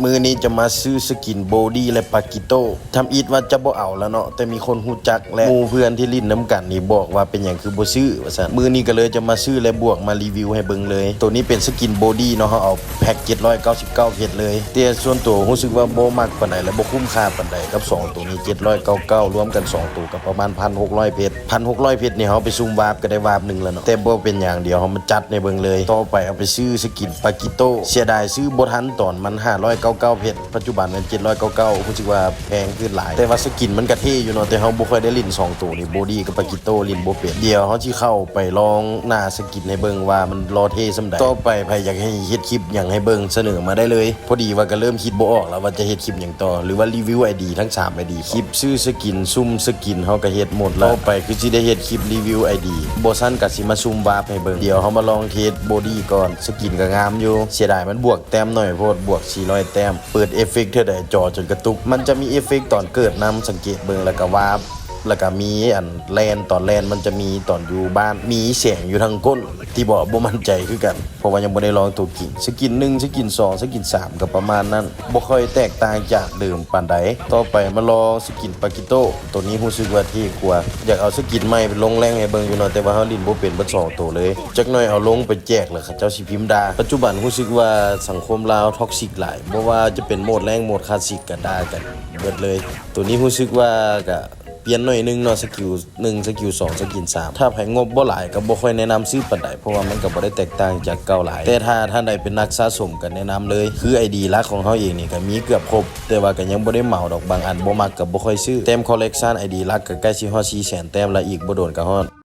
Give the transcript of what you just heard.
มือนี้จะมาซื้อสกินโบดี้และปากิโต้ทำอีทว่าจะบ่เอาแล้วเนาะแต่มีคนฮู้จักและหมู่เพื่อนที่ลิ้นน้ำกันนี่บอกว่าเป็นอย่างคือบ่ซื้อว่าซั่นมือนี้ก็เลยจะมาซื้อและบวกมารีวิวให้เบิ่งเลยตัวนี้เป็นสกินโบดี้เนาะเฮาเอาแพ็ค799เพชรเลยแต่ส่วนตัวรู้สึกว่าบ่มักปานใดและบ่คุ้มค่าปานใดกับ2ตัวนี้799รวมกัน2ตัวก็ประมาณ 1,600 เพชร 1,600 เพชรนี่เฮาไปซุ่มวาร์ปก็ได้วาร์ปนึงแล้วเนาะแต่บ่เป็นอย่างเดียวเฮามาจัดในเบิ่งเลยต่อไปเอาไปซื้อสกินปากิโต้เสียดายซื้อบ่ทันตอนมัน599เพชรปัจจุบันมัน799รู้สึกว่าแพงขึ้นหลายแต่ว่าสกินมันก็เท่อยู่เนาะแต่เฮาบ่ค่อยได้ลิ้น2ตัวนี่โบดี้กับปากิโต้ลิ้นบ่เป็นเดี๋ยวเฮาสิเข้าไปลองหน้าสกินให้เบิ่งว่ามันรอเท่ส่ำใดต่อไปใครอยากให้เฮ็ดคลิปหยังให้เบิ่งเสนอมาได้เลยพอดีว่าก็เริ่มคิดบ่ออกแล้วว่าจะเฮ็ดคลิปหยังต่อหรือว่ารีวิว ID ทั้ง3 ID คลิปซื้อสกินซุ่มสกินเฮาก็เฮ็ดหมดแล้วต่อไปคือสิได้เฮ็ดคลิปรีวิว ID บ่ซั่นก็สิมาซุ่มวาร์ปให้เบิ่งเดี๋ยวเฮามาลองเทสบอดี้ก่อนสกินก็งามอยู่เสียดายมันบวกแต้มหน่อยโพดบวก400แต้มเปิดเอฟเฟกต์เท่าใดจอจนกระตุกมันจะมีเอฟเฟกต์ตอนเกิดนำสังเกตเบิ่งแล้วก็วาร์ปแล้วก็มีอันแลนตอนแลนมันจะมีตอนอยู่บ้านมีแสงอยู่ทางก้นที่บอกบ่มั่นใจคือกันเพราะว่ายังบ่ได้ลองตัวกินสกิน1สกิน2สกิน3ก็ประมาณนั้นบ่ค่อยแตกต่างจากเดิมปานใดต่อไปมาลองสกินปากิโต้ตัวนี้รู้สึกว่าเท่กว่าอยากเอาสกินใหม่ไปลงแรงให้เบิ่งอยู่เนาะแต่ว่าเฮาลิ้นบ่เป็นเบิด2ตัวเลยจักหน่อยเอาลงไปแจกเลยเขาเจ้าสิพิมพ์ด่าปัจจุบันรู้สึกว่าสังคมลาวท็อกซิกหลายบ่ว่าจะเป็นโหมดแรงโหมดคลาสสิกก็ด่ากันเบิดเลยตัวนี้รู้สึกว่าก็เปลี่ยนหน่อยนึงเนาะสกิล1สกิล2สกิล3ถ้าไผงบบ่หลายก็บ่ค่อยแนะนำซื้อปานใดเพราะว่ามันก็บ่ได้แตกต่างจากเก่าหลายแต่ถ้าท่านใดเป็นนักสะสมก็แนะนำเลยคือ ID หลักของเฮาเองนี่ก็มีเกือบครบแต่ว่าก็ยังบ่ได้เหมาดอกบางอันบ่มักก็บ่ค่อยซื้อแต้มคอลเลกชัน ID หลักก็ใกล้สิฮอด 400,000 แต้มแล้วอีกบ่โดนก็ฮอด